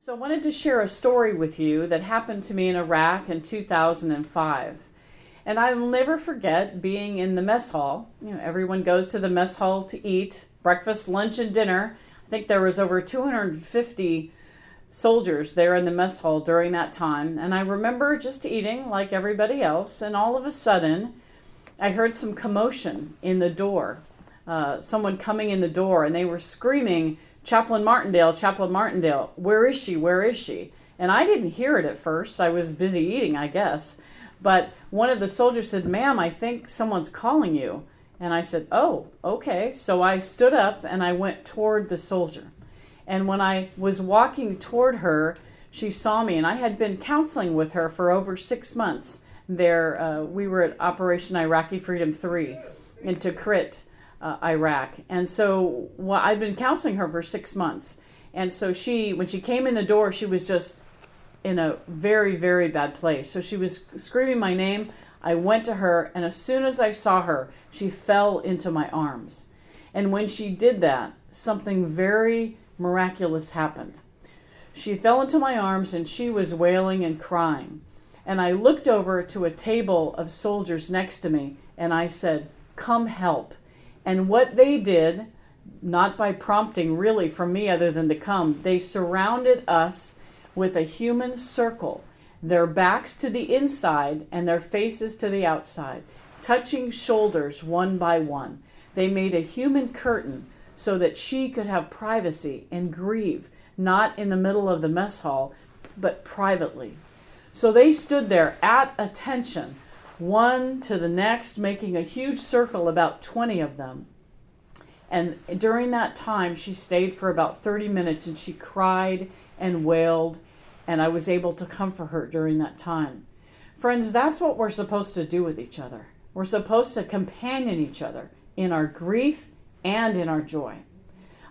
So I wanted to share a story with you that happened to me in Iraq in 2005. And I'll never forget being in the mess hall. Everyone goes to the mess hall to eat breakfast, lunch, and dinner. I think there was over 250 soldiers there in the mess hall during that time. And I remember just eating like everybody else. And all of a sudden, I heard some commotion in the door. Someone coming in the door, and they were screaming, Chaplain Martindale, Chaplain Martindale, where is she, where is she? And I didn't hear it at first. I was busy eating, I guess. But one of the soldiers said, ma'am, I think someone's calling you. And I said, oh, okay. So I stood up and I went toward the soldier. And when I was walking toward her, she saw me, and I had been counseling with her for over 6 months. We were at Operation Iraqi Freedom 3 in Tikrit, Iraq. And so I'd been counseling her for 6 months. And so when she came in the door, she was just in a very, very bad place. So she was screaming my name. I went to her, and as soon as I saw her, she fell into my arms. And when she did that, something very miraculous happened. She fell into my arms, and she was wailing and crying. And I looked over to a table of soldiers next to me, and I said, come help. And what they did, not by prompting really from me other than to come, they surrounded us with a human circle, their backs to the inside and their faces to the outside, touching shoulders one by one. They made a human curtain so that she could have privacy and grieve, not in the middle of the mess hall, but privately. So they stood there at attention, one to the next, making a huge circle, about 20 of them. And during that time, she stayed for about 30 minutes, and she cried and wailed, and I was able to comfort her during that time. Friends, that's what we're supposed to do with each other. We're supposed to companion each other in our grief and in our joy.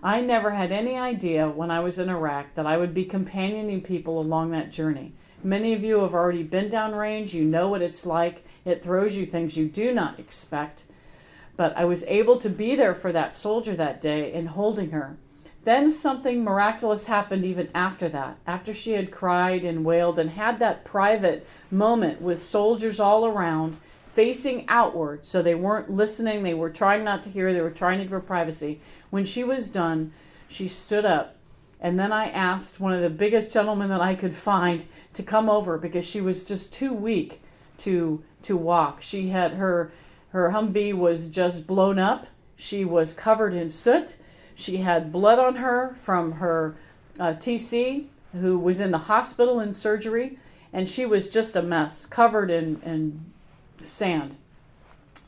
I never had any idea when I was in Iraq that I would be companioning people along that journey. Many of you have already been downrange. You know what it's like. It throws you things you do not expect. But I was able to be there for that soldier that day and holding her. Then something miraculous happened even after that. After she had cried and wailed and had that private moment with soldiers all around, facing outward, so they weren't listening. They were trying not to hear. They were trying to give her privacy. When she was done, she stood up. And then I asked one of the biggest gentlemen that I could find to come over because she was just too weak to walk. She had her Humvee was just blown up. She was covered in soot. She had blood on her from her TC, who was in the hospital in surgery, and she was just a mess, covered in sand.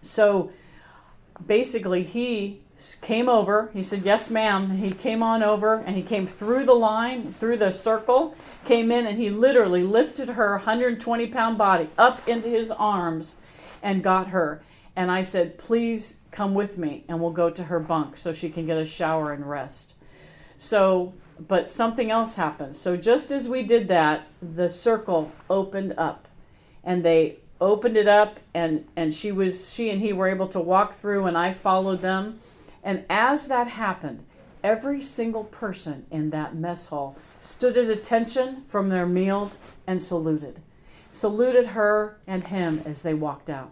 So basically he came over. He said, yes, ma'am. He came on over, and he came through the line, through the circle, came in, and he literally lifted her 120-pound body up into his arms and got her. And I said, please come with me, and we'll go to her bunk so she can get a shower and rest. But something else happened. So just as we did that, the circle opened up, and they opened it up, and she and he were able to walk through, and I followed them. And as that happened, every single person in that mess hall stood at attention from their meals and saluted her and him as they walked out.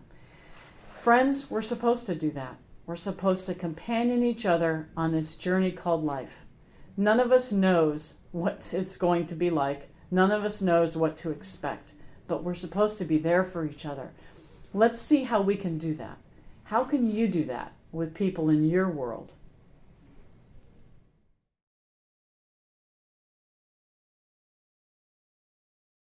Friends, we're supposed to do that. We're supposed to companion each other on this journey called life. None of us knows what it's going to be like. None of us knows what to expect, but we're supposed to be there for each other. Let's see how we can do that. How can you do that with people in your world?